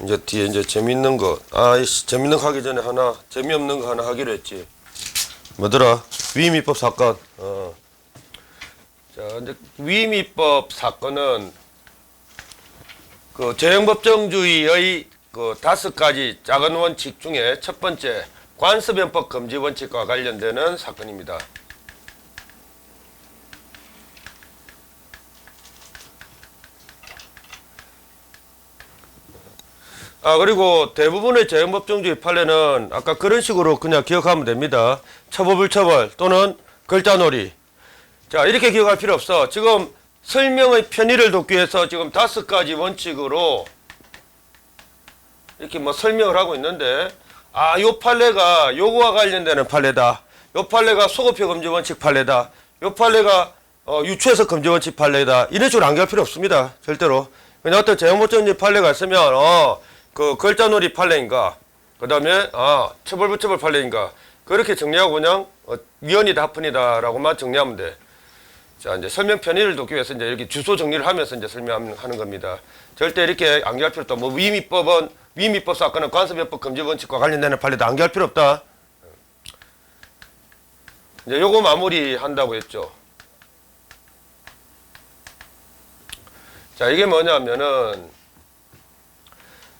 이제 뒤에 이제 재밌는 거. 재밌는 거 하기 전에 하나, 재미없는 거 하나 하기로 했지. 뭐더라? 위임위법 사건. 자, 이제 위임위법 사건은 그 재형법정주의의 그 5가지 작은 원칙 중에 첫 번째 관습연법 금지 원칙과 관련되는 사건입니다. 그리고 대부분의 재형법정주의 판례는 아까 그런 식으로 그냥 기억하면 됩니다. 처벌불처벌 또는 글자놀이. 자, 이렇게 기억할 필요 없어. 지금 설명의 편의를 돕기 위해서 지금 5가지 원칙으로 이렇게 뭐 설명을 하고 있는데, 요 판례가 요거와 관련되는 판례다. 요 판례가 소급표 금지 원칙 판례다. 요 판례가 유추해석 금지 원칙 판례다. 이런 식으로 암기할 필요 없습니다. 절대로. 그냥 어떤 재형법정주의 판례가 있으면 그 글자놀이 판례인가, 그 다음에 처벌불처벌 판례인가, 그렇게 정리하고 그냥 위헌이다 합헌이다라고만 정리하면 돼. 자, 이제 설명 편의를 돕기 위해서 이제 이렇게 주소 정리를 하면서 이제 설명하는 겁니다. 절대 이렇게 암기할 필요 없다. 뭐 위임위법 사건은 관습연법 금지 원칙과 관련되는 판례도 암기할 필요 없다. 이제 요거 마무리한다고 했죠. 자, 이게 뭐냐면은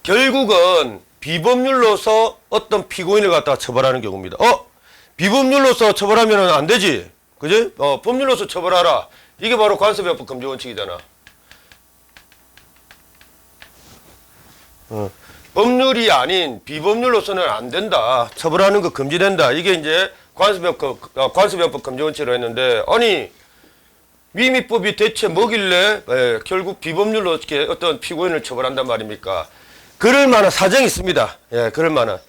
결국은 비법률로서 어떤 피고인을 갖다가 처벌하는 경우입니다. 비법률로서 처벌하면 안 되지. 그지? 법률로서 처벌하라. 이게 바로 관습연법 금지 원칙이잖아. 법률이 아닌 비법률로서는 안 된다. 처벌하는 거 금지된다. 이게 이제 관습연법 금지 원칙으로 했는데, 아니, 위임위법이 대체 뭐길래 결국 비법률로 이렇게 어떤 피고인을 처벌한단 말입니까? 그럴 만한 사정이 있습니다. 예, 그럴 만한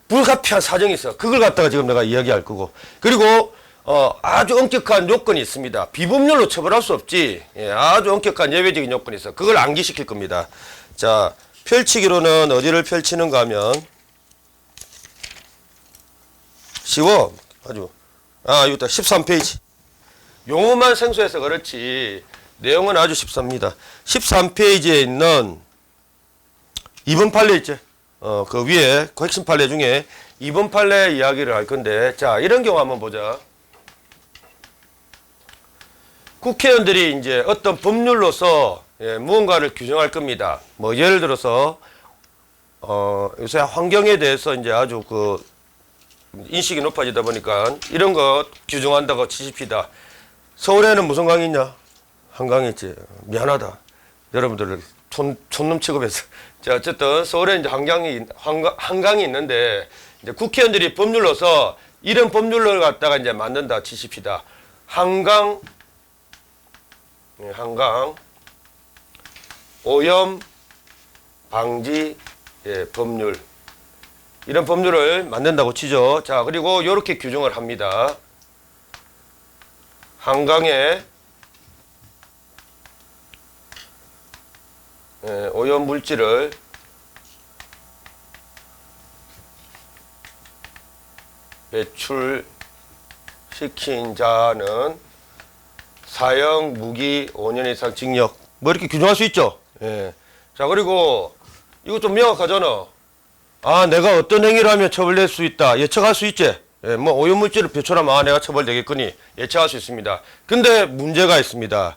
불가피한 사정이 있어. 그걸 갖다가 지금 내가 이야기할 거고. 그리고 아주 엄격한 요건이 있습니다. 비법률로 처벌할 수 없지. 예, 아주 엄격한 예외적인 요건이 있어. 그걸 암기시킬 겁니다. 자, 펼치기로는 어디를 펼치는가 하면 쉬워. 아주. 이거 13페이지. 용어만 생소해서 그렇지 내용은 아주 쉽습니다. 13페이지에 있는 2번 판례 있죠. 그 위에 그 핵심 판례 중에 2번 판례 이야기를 할 건데, 자, 이런 경우 한번 보자. 국회의원들이 이제 어떤 법률로서 무언가를 규정할 겁니다. 뭐 예를 들어서 요새 환경에 대해서 이제 아주 그 인식이 높아지다 보니까 이런 거 규정한다고 치십시다. 서울에는 무슨 강이 있냐? 한강이 있지. 미안하다. 여러분들을 촌놈 취급해서. 자, 어쨌든 서울에 이제 한강이 있는데, 이제 국회의원들이 법률로서 이런 법률을 갖다가 이제 만든다 치십시다. 한강 오염 방지 법률. 이런 법률을 만든다고 치죠. 자, 그리고 이렇게 규정을 합니다. 한강에 오염 물질을 배출시킨 자는 사형, 무기, 5년 이상 징역, 뭐 이렇게 규정할 수 있죠. 예. 자, 그리고 이거 좀 명확하잖아. 내가 어떤 행위를 하면 처벌될 수 있다. 예측할 수 있지. 뭐 오염물질을 배출하면 내가 처벌되겠거니 예측할 수 있습니다. 근데 문제가 있습니다.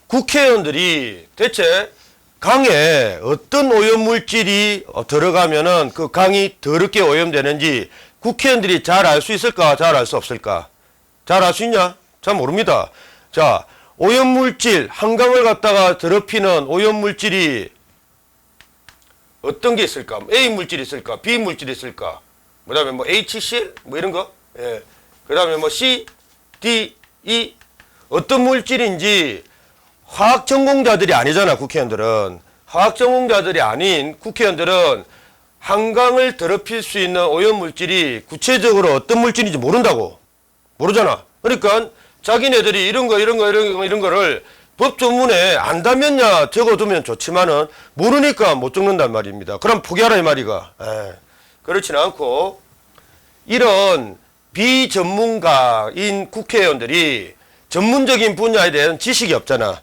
국회의원들이 대체 강에 어떤 오염물질이 들어가면은 그 강이 더럽게 오염되는지 국회의원들이 잘 알 수 있을까? 잘 알 수 없을까? 잘 알 수 있냐? 잘 모릅니다. 자, 오염물질, 한강을 갖다가 더럽히는 오염물질이 어떤 게 있을까? A 물질이 있을까? B 물질이 있을까? 그 다음에 뭐 HCl? 뭐 이런 거? 예. 그 다음에 뭐 C, D, E? 어떤 물질인지 화학 전공자들이 아니잖아, 국회의원들은. 화학 전공자들이 아닌 국회의원들은 한강을 더럽힐 수 있는 오염물질이 구체적으로 어떤 물질인지 모른다고. 모르잖아. 그러니까 자기네들이 이런 거를 법 조문에 안다면야 적어두면 좋지만은 모르니까 못 적는단 말입니다. 그럼 포기하라 이 말이가. 그렇지는 않고 이런 비전문가인 국회의원들이 전문적인 분야에 대한 지식이 없잖아.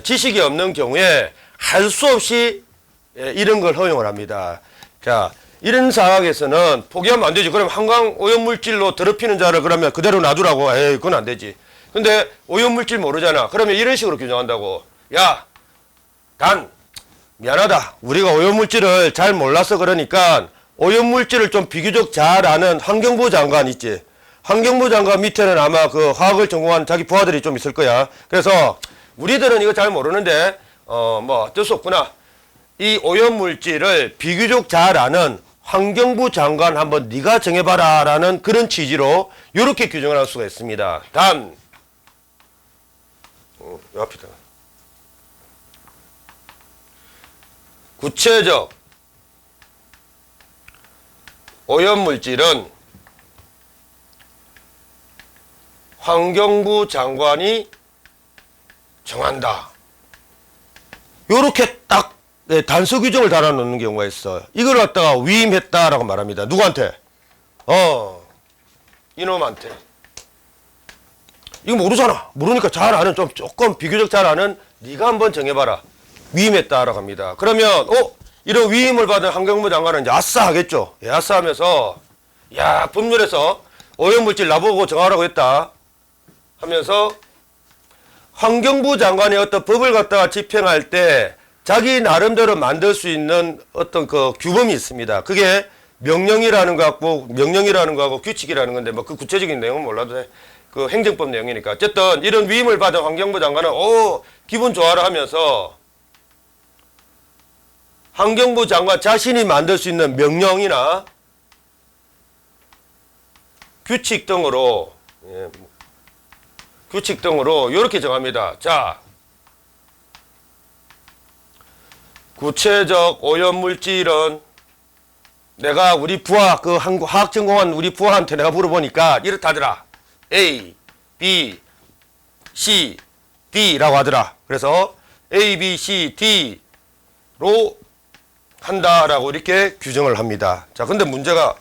지식이 없는 경우에 할 수 없이 예, 이런 걸 허용을 합니다. 자, 이런 상황에서는 포기하면 안 되지. 그럼 한강 오염물질로 더럽히는 자를 그러면 그대로 놔두라고. 에이, 그건 안 되지. 근데 오염물질 모르잖아. 그러면 이런 식으로 규정한다고. 야, 미안하다. 우리가 오염물질을 잘 몰라서 그러니까 오염물질을 좀 비교적 잘 아는 환경부 장관 있지. 환경부 장관 밑에는 아마 그 화학을 전공한 자기 부하들이 좀 있을 거야. 그래서 우리들은 이거 잘 모르는데 뭐 어쩔 수 없구나. 이 오염물질을 비교적 잘 아는 환경부 장관 한번 네가 정해봐라 라는 그런 취지로 이렇게 규정을 할 수가 있습니다. 단 요 앞이다. 구체적 오염물질은 환경부 장관이 정한다. 요렇게 딱 단서 규정을 달아놓는 경우가 있어요. 이걸 갖다가 위임했다라고 말합니다. 누구한테? 이놈한테. 이거 모르잖아. 모르니까 잘 아는, 좀 조금 비교적 잘 아는 네가 한번 정해봐라. 위임했다라고 합니다. 그러면 이런 위임을 받은 환경부 장관은 이제 아싸 하겠죠. 예, 아싸 하면서 야, 법률에서 오염물질 나보고 정하라고 했다 하면서 환경부 장관이 어떤 법을 갖다가 집행할 때 자기 나름대로 만들 수 있는 어떤 그 규범이 있습니다. 그게 명령이라는 거하고 규칙이라는 건데 뭐 그 구체적인 내용은 몰라도 돼. 그 행정법 내용이니까. 어쨌든 이런 위임을 받은 환경부 장관은 기분 좋아라 하면서 환경부 장관 자신이 만들 수 있는 명령이나 규칙 등으로 이렇게 정합니다. 자, 구체적 오염물질은 내가 우리 부하, 그 화학 전공한 우리 부하한테 내가 물어보니까 이렇다 하더라. A, B, C, D라고 하더라. 그래서 A, B, C, D로 한다라고 이렇게 규정을 합니다. 자, 근데 문제가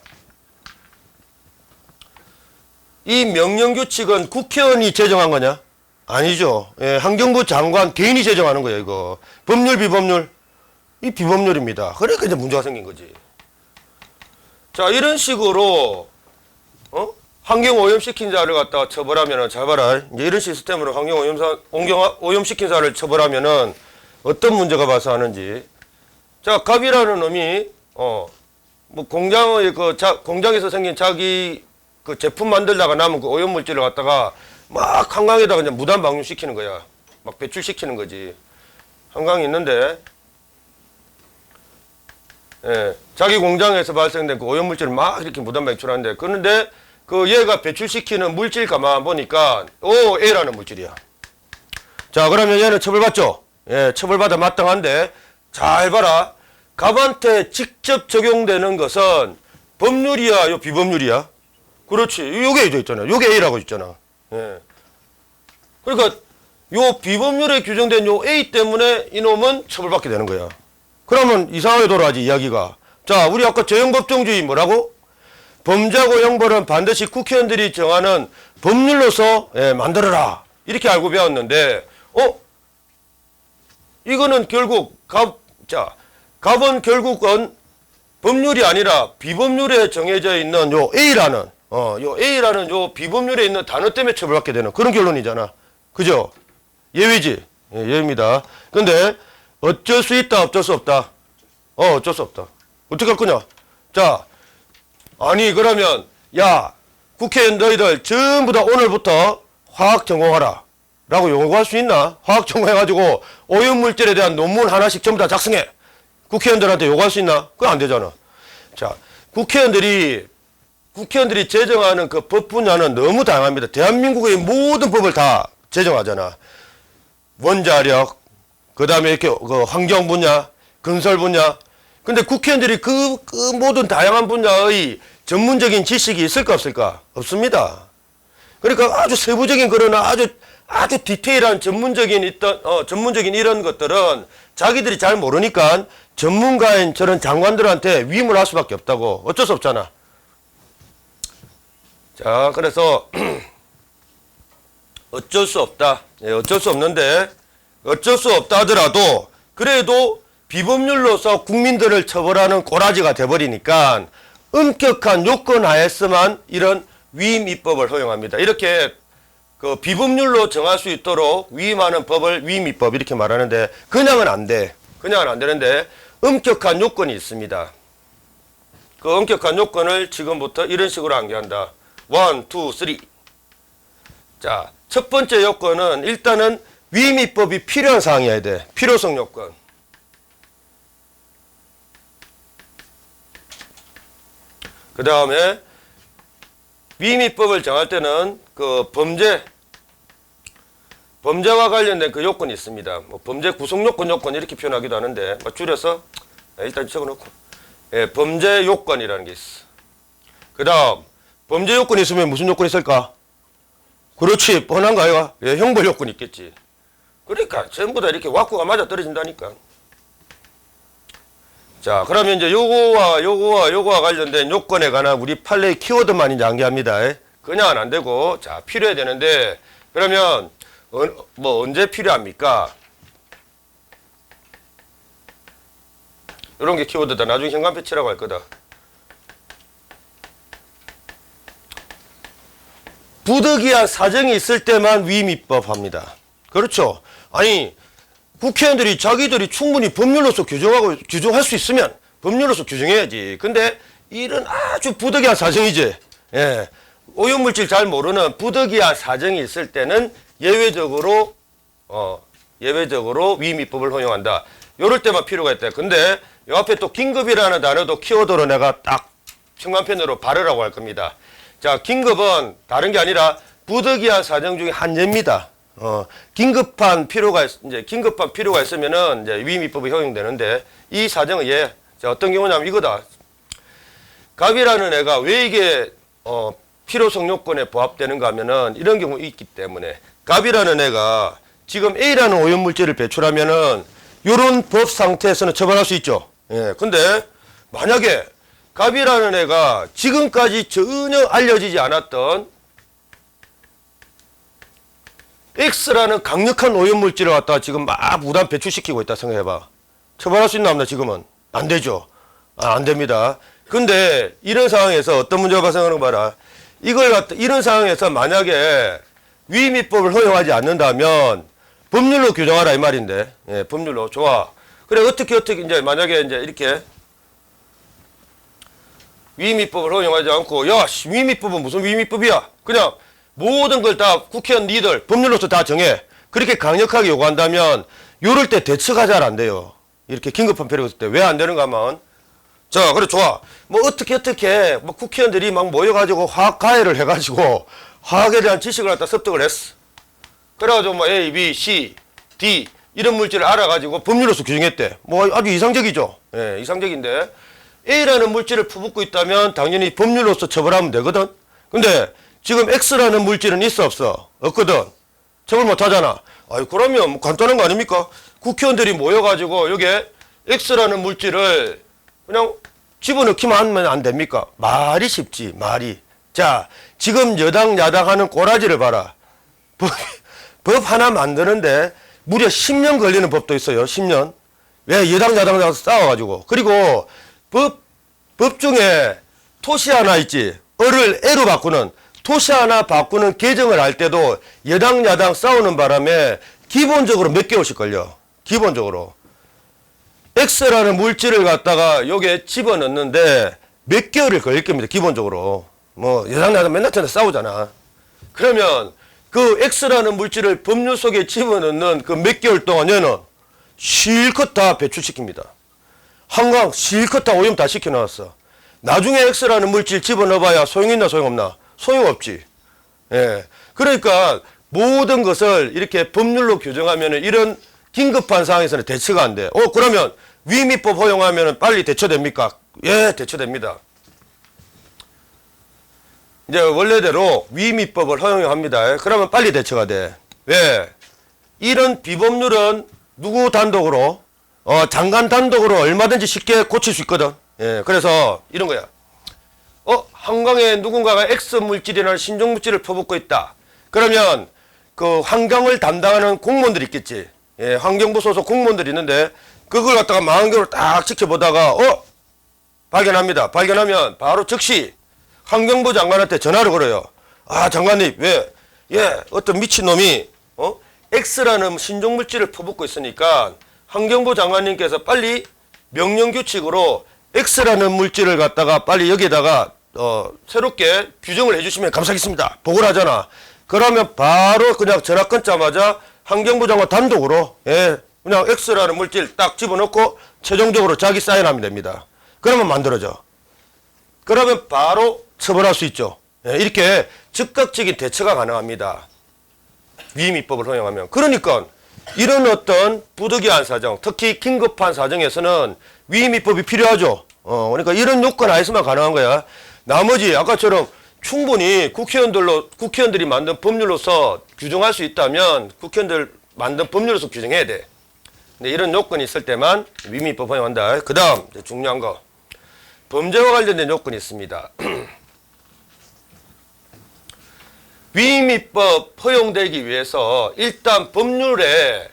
이 명령규칙은 국회의원이 제정한 거냐? 아니죠. 예, 환경부 장관 개인이 제정하는 거예요, 이거. 법률, 비법률? 이 비법률입니다. 그러니까 이제 문제가 생긴 거지. 자, 이런 식으로, 환경 오염시킨 자를 갖다가 처벌하면은, 잘 봐라. 이제 이런 시스템으로 환경 오염시킨 자를 처벌하면은 어떤 문제가 발생하는지. 자, 갑이라는 놈이, 뭐 공장에서 생긴 자기 그 제품 만들다가 남은 그 오염물질을 갖다가 막 한강에다가 이제 무단 방류시키는 거야. 막 배출시키는 거지. 한강이 있는데, 예, 자기 공장에서 발생된 그 오염물질을 막 이렇게 무단 배출하는데, 그런데 그 얘가 배출시키는 물질 가만 보니까, A라는 물질이야. 자, 그러면 얘는 처벌받죠? 예, 처벌받아 마땅한데, 잘 봐라. 갑한테 직접 적용되는 것은 법률이야, 비법률이야? 그렇지. 요게 있잖아. 요게 A라고 있잖아. 예. 그러니까 요 비법률에 규정된 요 A 때문에 이놈은 처벌받게 되는 거야. 그러면 이상하게 돌아가지, 이야기가. 자, 우리 아까 재형법정주의 뭐라고? 범죄하고 형벌은 반드시 국회의원들이 정하는 법률로서 만들어라. 이렇게 알고 배웠는데, 이거는 결국 갑은 결국은 법률이 아니라 비법률에 정해져 있는 요 A라는 요 비법률에 있는 단어 때문에 처벌받게 되는 그런 결론이잖아. 그죠? 예외지? 예, 예외입니다. 근데 어쩔 수 있다, 어쩔 수 없다. 어쩔 수 없다. 어떻게 할 거냐? 자, 아니 그러면 야, 국회의원 너희들 전부 다 오늘부터 화학 전공하라 라고 요구할 수 있나? 화학 전공해가지고 오염물질에 대한 논문 하나씩 전부 다 작성해. 국회의원들한테 요구할 수 있나? 그건 안 되잖아. 자, 국회의원들이 제정하는 그 법 분야는 너무 다양합니다. 대한민국의 모든 법을 다 제정하잖아. 원자력, 그 다음에 이렇게 그 환경 분야, 건설 분야. 근데 국회의원들이 그 모든 다양한 분야의 전문적인 지식이 있을까 없을까? 없습니다. 그러니까 아주 세부적인 그러나 아주 디테일한 전문적인 이런 것들은 자기들이 잘 모르니까 전문가인 저런 장관들한테 위임을 할 수밖에 없다고. 어쩔 수 없잖아. 자, 그래서 어쩔 수 없다. 예, 어쩔 수 없는데 어쩔 수 없다 하더라도 그래도 비법률로서 국민들을 처벌하는 꼬라지가 돼버리니까 엄격한 요건 하에서만 이런 위임 입법을 허용합니다. 이렇게 그 비법률로 정할 수 있도록 위임하는 법을 위임 입법 이렇게 말하는데 그냥은 안 돼. 그냥은 안 되는데 엄격한 요건이 있습니다. 그 엄격한 요건을 지금부터 이런 식으로 암기한다. 1, 2, 3. 자, 첫 번째 요건은 일단은 위임 입법이 필요한 사항이어야 돼. 필요성 요건. 그 다음에 위임 입법을 정할 때는 그 범죄와 관련된 그 요건이 있습니다. 뭐 범죄 구성 요건 이렇게 표현하기도 하는데 뭐 줄여서 일단 적어놓고 범죄 요건이라는 게 있어. 그 다음 범죄 요건이 있으면 무슨 요건이 있을까? 그렇지, 뻔한 거 아이가? 형벌 요건이 있겠지. 그러니까 전부 다 이렇게 왁구가 맞아 떨어진다니까. 자, 그러면 이제 요거와 관련된 요건에 관한 우리 판례의 키워드만 이제 암기합니다. 그냥은 안 되고, 자, 필요해야 되는데, 그러면, 뭐, 언제 필요합니까? 요런 게 키워드다. 나중에 현관표 치라고 할 거다. 부득이한 사정이 있을 때만 위임입법 합니다. 그렇죠? 아니, 국회의원들이 자기들이 충분히 법률로서 규정할 수 있으면 법률로서 규정해야지. 근데 이런 아주 부득이한 사정이지. 예. 오염물질 잘 모르는 부득이한 사정이 있을 때는 예외적으로 위임입법을 허용한다. 요럴 때만 필요가 있다. 근데 요 앞에 또 긴급이라는 단어도 키워드로 내가 딱 현관편으로 바르라고 할 겁니다. 자, 긴급은 다른 게 아니라 부득이한 사정 중에 한 예입니다. 긴급한 필요가 있으면은 이제 위임입법이 허용되는데 이 사정은 예. 자, 어떤 경우냐면 이거다. 갑이라는 애가 왜 이게 필요성 요건에 부합되는가 하면은 이런 경우 있기 때문에 갑이라는 애가 지금 A라는 오염물질을 배출하면은 요런 법 상태에서는 처벌할 수 있죠. 예. 근데 만약에 갑이라는 애가 지금까지 전혀 알려지지 않았던 X라는 강력한 오염물질을 갖다가 지금 막 무단 배출시키고 있다 생각해봐. 처벌할 수 있나 없나 지금은? 안 되죠. 안 됩니다. 근데 이런 상황에서 어떤 문제가 발생하는 거 봐라. 이런 상황에서 만약에 위임입법을 허용하지 않는다면 법률로 규정하라 이 말인데. 예, 법률로. 좋아. 그래, 어떻게 이제 만약에 이제 이렇게 위임입법을 허용하지 않고 야, 위임입법은 무슨 위임입법이야? 그냥 모든 걸 다 국회의원 니들 법률로서 다 정해. 그렇게 강력하게 요구한다면 요럴 때 대처가 잘 안 돼요. 이렇게 긴급한 필요가 있을 때. 왜 안 되는가 하면 자, 그래 좋아. 뭐 어떻게 뭐 국회의원들이 막 모여가지고 화학 가해를 해가지고 화학에 대한 지식을 갖다 습득을 했어. 그래가지고 뭐 A, B, C, D 이런 물질을 알아가지고 법률로서 규정했대. 뭐 아주 이상적이죠. 예, 이상적인데 A라는 물질을 퍼붓고 있다면 당연히 법률로서 처벌하면 되거든. 근데 지금 X라는 물질은 있어 없어? 없거든. 처벌 못 하잖아. 아이, 그러면 뭐 간단한 거 아닙니까? 국회의원들이 모여가지고 여기에 X라는 물질을 그냥 집어넣기만 하면 안 됩니까? 말이 쉽지, 말이. 자, 지금 여당, 야당 하는 꼬라지를 봐라. 법 하나 만드는데 무려 10년 걸리는 법도 있어요, 10년. 왜? 여당, 야당 싸워가지고. 그리고 법 중에 토시 하나 있지. 어를 애로 바꾸는, 토시 하나 바꾸는 개정을 할 때도 여당, 야당 싸우는 바람에 기본적으로 몇 개월씩 걸려. 기본적으로. X라는 물질을 갖다가 여기에 집어넣는데 몇 개월을 걸릴 겁니다. 기본적으로. 뭐 여당, 야당 맨날 싸우잖아. 그러면 그 X라는 물질을 법률 속에 집어넣는 그 몇 개월 동안 얘는 실컷 다 배출시킵니다. 한강 실컷 다 오염 다 시켜놨어. 나중에 X라는 물질 집어넣어봐야 소용있나 소용없나? 소용없지. 예. 그러니까 모든 것을 이렇게 법률로 규정하면 이런 긴급한 상황에서는 대처가 안 돼. 그러면 위임입법 허용하면 빨리 대처됩니까? 예, 대처됩니다. 이제 원래대로 위임입법을 허용합니다. 그러면 빨리 대처가 돼. 왜? 이런 비법률은 누구 단독으로? 장관 단독으로 얼마든지 쉽게 고칠 수 있거든. 예, 그래서 이런 거야. 한강에 누군가가 X 물질이나 신종 물질을 퍼붓고 있다. 그러면 그 환경을 담당하는 공무원들이 있겠지. 예, 환경부 소속 공무원들이 있는데 그걸 갖다가 망원경으로 딱 지켜보다가 발견합니다. 발견하면 바로 즉시 환경부 장관한테 전화를 걸어요. 아, 장관님, 왜? 어떤 미친놈이 X라는 신종물질을 퍼붓고 있으니까 환경부 장관님께서 빨리 명령규칙으로 X라는 물질을 갖다가 빨리 여기에다가 새롭게 규정을 해주시면 감사하겠습니다. 보고를 하잖아. 그러면 바로 그냥 전화 끊자마자 환경부 장관 단독으로 그냥 X라는 물질 딱 집어넣고 최종적으로 자기 사인하면 됩니다. 그러면 만들어져. 그러면 바로 처벌할 수 있죠. 이렇게 즉각적인 대처가 가능합니다. 위임입법을 허용하면. 그러니까 이런 어떤 부득이한 사정, 특히 긴급한 사정에서는 위임입법이 필요하죠. 그러니까 이런 요건 하에서만 가능한 거야. 나머지 아까처럼 충분히 국회의원들이 만든 법률로서 규정할 수 있다면 국회의원들 만든 법률로서 규정해야 돼. 근데 이런 요건이 있을 때만 위임입법 허용한다. 그 다음 중요한 거. 범죄와 관련된 요건이 있습니다. 위임입법 허용되기 위해서 일단 법률에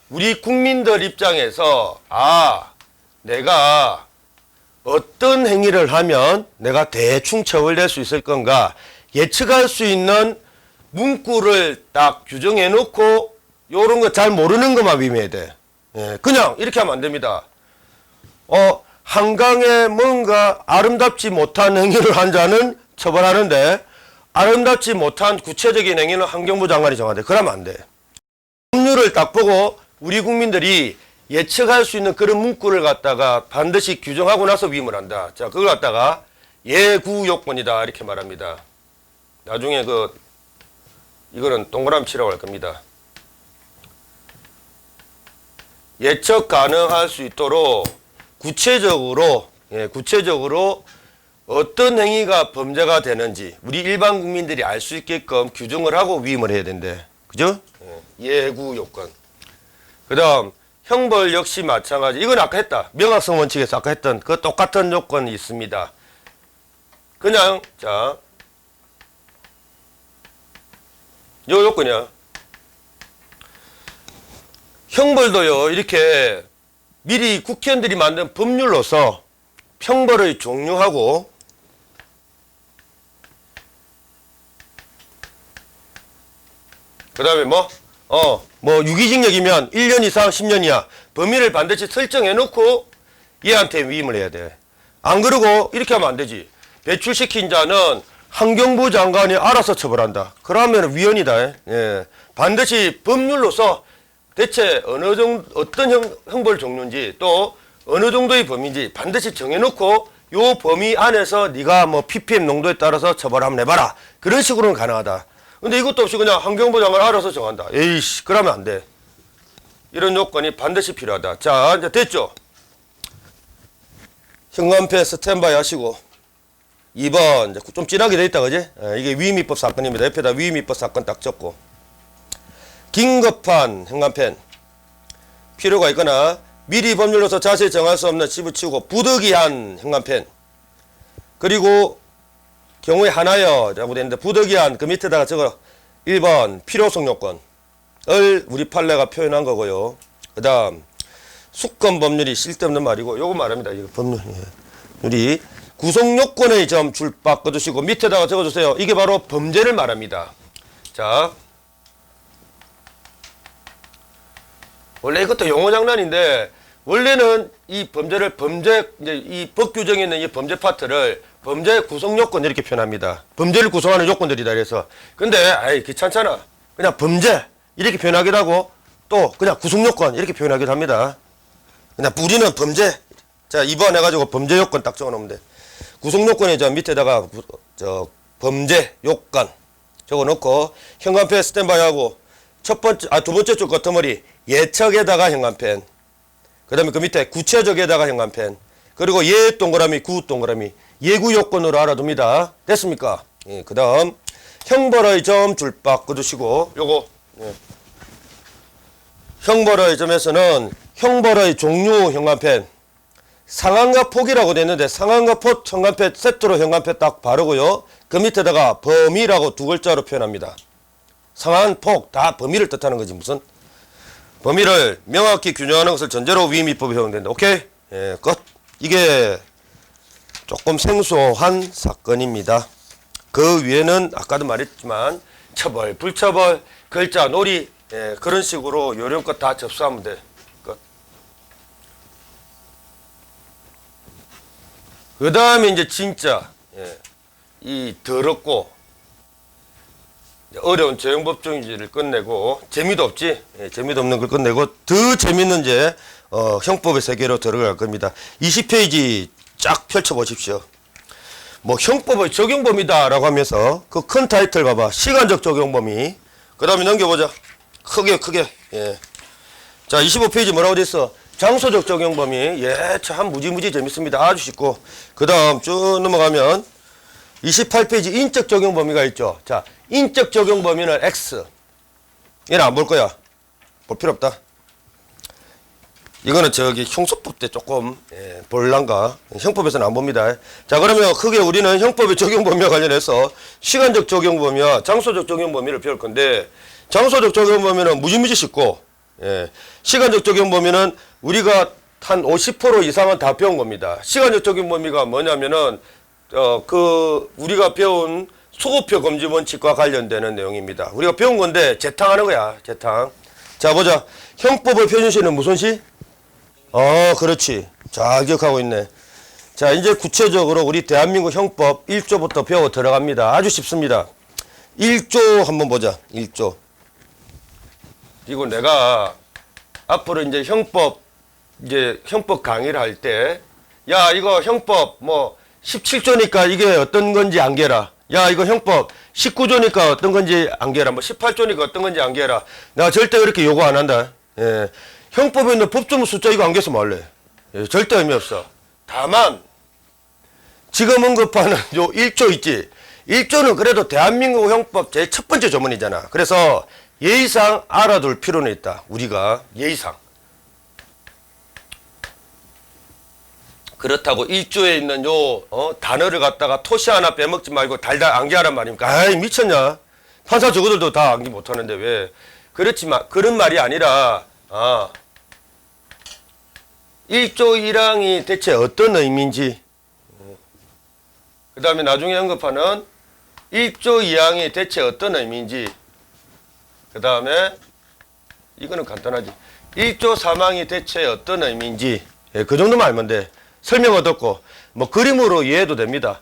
우리 국민들 입장에서 내가 어떤 행위를 하면 내가 대충 처벌될 수 있을 건가 예측할 수 있는 문구를 딱 규정해 놓고 요런 거 잘 모르는 것만 위임해야 돼. 그냥 이렇게 하면 안 됩니다. 한강에 뭔가 아름답지 못한 행위를 한 자는 처벌하는데 아름답지 못한 구체적인 행위는 환경부 장관이 정하대. 그러면 안 돼. 법률을 딱 보고 우리 국민들이 예측할 수 있는 그런 문구를 갖다가 반드시 규정하고 나서 위임을 한다. 자, 그걸 갖다가 예구 요건이다 이렇게 말합니다. 나중에 이거는 동그라미 치라고 할 겁니다. 예측 가능할 수 있도록 구체적으로 어떤 행위가 범죄가 되는지 우리 일반 국민들이 알 수 있게끔 규정을 하고 위임을 해야 된대. 그죠? 예구 요건. 그 다음 형벌 역시 마찬가지. 이건 아까 했다. 명확성 원칙에서 아까 했던 그 똑같은 요건이 있습니다. 그냥 자, 요 요건이야. 형벌도요 이렇게 미리 국회의원들이 만든 법률로서 형벌의 종류하고 그 다음에 유기징역이면 1년 이상 10년 이하 범위를 반드시 설정해 놓고 얘한테 위임을 해야 돼. 안 그러고 이렇게 하면 안 되지. 배출시킨 자는 환경부 장관이 알아서 처벌한다. 그러면 위헌이다. 반드시 법률로서 대체 어떤 형벌 종류인지 또 어느 정도의 범위인지 반드시 정해놓고 요 범위 안에서 네가 ppm 농도에 따라서 처벌 한번 해봐라. 그런 식으로는 가능하다. 근데 이것도 없이 그냥 환경부 장관 알아서 정한다. 에이씨, 그러면 안 돼. 이런 요건이 반드시 필요하다. 자, 이제 됐죠? 현관패 스탠바이 하시고 2번 이제 좀 진하게 돼 있다, 그지? 이게 위임입법 사건입니다. 옆에다 위임입법 사건 딱 적고 긴급한 현관펜 필요가 있거나 미리 법률로서 자세히 정할 수 없는 집어치우고 부득이한 현관펜 그리고 경우에 하나여 라고 되는데 부득이한 그 밑에다가 적어 1번 필요성 요건을 우리 판례가 표현한 거고요. 그 다음 수권 법률이 쓸데없는 말이고 요거 말합니다. 이거 법률 우리 구성 요건의 점 줄 바꿔주시고 밑에다가 적어주세요. 이게 바로 범죄를 말합니다. 자, 원래 이것도 용어 장난인데 원래는 이 범죄를 이제 이 법 규정에 있는 이 범죄 파트를 범죄 구성 요건 이렇게 표현합니다. 범죄를 구성하는 요건들이다 그래서. 근데 귀찮잖아. 그냥 범죄 이렇게 표현하기도 하고 또 그냥 구성 요건 이렇게 표현하기도 합니다. 그냥 우리는 범죄. 자, 2번 해가지고 범죄 요건 딱 적어놓으면 돼. 구성 요건에 저 밑에다가 범죄 요건 적어놓고 현관펜 스탠바이 하고 두 번째 줄 겉머리 예측에다가 현관펜. 그 다음에 그 밑에 구체적에다가 현관펜. 그리고 예 동그라미 구 동그라미 예구 요건으로 알아둡니다. 됐습니까? 그 다음 형벌의 점 줄 바꿔주시고 요거 형벌의 점에서는 형벌의 종류 현관펜 상한과 폭이라고 되어 있는데 상한과 폭 현관펜 세트로 현관펜 딱 바르고요. 그 밑에다가 범위라고 두 글자로 표현합니다. 상한 폭 다 범위를 뜻하는 거지 무슨 범위를 명확히 규정하는 것을 전제로 위임입법에 해당된다. 오케이? 예, 끝. 이게 조금 생소한 사건입니다. 그 위에는 아까도 말했지만 처벌, 불처벌, 글자, 놀이 예, 그런 식으로 요령껏 다 접수하면 돼. 끝. 그 다음에 이제 진짜 예, 이 더럽고 어려운 재형법정지를 끝내고 재미도 없지 예, 재미도 없는 걸 끝내고 더 재밌는 이제 형법의 세계로 들어갈 겁니다. 20페이지 쫙 펼쳐보십시오. 뭐 형법의 적용범위다라고 하면서 그 큰 타이틀 봐봐. 시간적 적용범위. 그 다음에 넘겨보자. 크게 예. 자 25페이지 뭐라고 됐어? 장소적 적용범위. 예, 참 무지무지 재밌습니다. 아주 쉽고. 그 다음 쭉 넘어가면 28페이지 인적 적용범위가 있죠. 자 인적 적용범위는 X. 얘는 안 볼 거야. 볼 필요 없다. 이거는 저기 형소법 때 조금 볼란가 형법에서는 안 봅니다. 자 그러면 크게 우리는 형법의 적용 범위와 관련해서 시간적 적용 범위와 장소적 적용 범위를 배울 건데 장소적 적용 범위는 무지무지 쉽고 시간적 적용 범위는 우리가 한 50% 이상은 다 배운 겁니다. 시간적 적용 범위가 뭐냐면은 그 우리가 배운 소급표 검지 원칙과 관련되는 내용입니다. 우리가 배운 건데 재탕하는 거야. 재탕. 자 보자. 형법의 표준시는 무슨 시? 그렇지. 잘 기억하고 있네. 자, 이제 구체적으로 우리 대한민국 형법 1조부터 배워 들어갑니다. 아주 쉽습니다. 1조 한번 보자. 1조. 그리고 내가 앞으로 이제 형법 강의를 할 때, 야, 이거 형법 뭐 17조니까 이게 어떤 건지 안개라. 야, 이거 형법 19조니까 어떤 건지 안개라. 뭐 18조니까 어떤 건지 안개라. 내가 절대 그렇게 요구 안 한다. 예. 형법에 있는 법조문 숫자 이거 안개서 말래. 예, 절대 의미 없어. 다만 지금 언급하는 요 1조 있지. 1조는 그래도 대한민국 형법 제 첫 번째 조문이잖아. 그래서 예의상 알아둘 필요는 있다. 우리가 예의상. 그렇다고 1조에 있는 요 단어를 갖다가 토시 하나 빼먹지 말고 달달 암기하란 말입니까? 아이 미쳤냐. 판사 저거들도 다 암기 못하는데 왜. 그렇지만 그런 말이 아니라 1조 1항이 대체 어떤 의미인지 그 다음에 나중에 언급하는 1조 2항이 대체 어떤 의미인지 그 다음에 이거는 간단하지 1조 3항이 대체 어떤 의미인지 예, 그 정도만 알면 돼. 설명 얻었고 뭐 그림으로 이해해도 됩니다.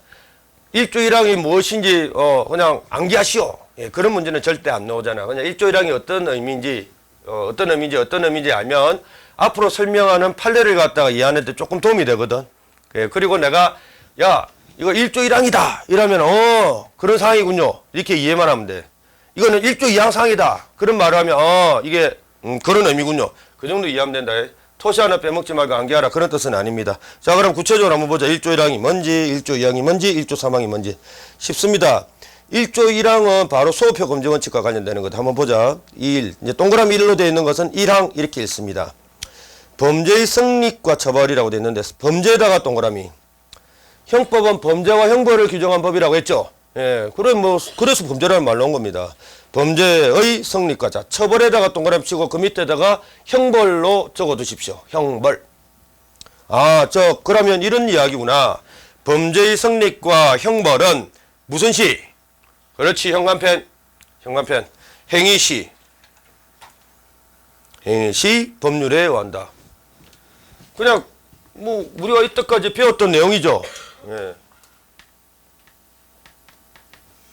1조 1항이 무엇인지 그냥 암기하시오. 예, 그런 문제는 절대 안 나오잖아. 그냥 1조 1항이 어떤 의미인지 어떤 의미인지 알면 앞으로 설명하는 판례를 갖다가 이해하는 데 조금 도움이 되거든. 예, 그리고 내가 야 이거 1조 1항이다 이러면 그런 상황이군요 이렇게 이해만 하면 돼. 이거는 1조 2항 상이다 그런 말을 하면 이게 그런 의미군요. 그 정도 이해하면 된다. 토시 하나 빼먹지 말고 암기하라 그런 뜻은 아닙니다. 자 그럼 구체적으로 한번 보자. 1조 1항이 뭔지 1조 2항이 뭔지 1조 3항이 뭔지 쉽습니다. 1조 1항은 바로 소호표 검증 원칙과 관련되는 것. 한번 보자. 1. 이제 동그라미 1로 되어 있는 것은 1항 이렇게 읽습니다. 범죄의 성립과 처벌이라고 되어 있는데 범죄에다가 동그라미. 형법은 범죄와 형벌을 규정한 법이라고 했죠. 예, 그래서 범죄라는 말로 온 겁니다. 범죄의 성립과 자 처벌에다가 동그라미 치고 그 밑에다가 형벌로 적어 두십시오. 형벌. 그러면 이런 이야기구나. 범죄의 성립과 형벌은 무슨 시? 그렇지, 현관펜. 행위시 법률에 의한다. 그냥 뭐 우리가 이때까지 배웠던 내용이죠. 예.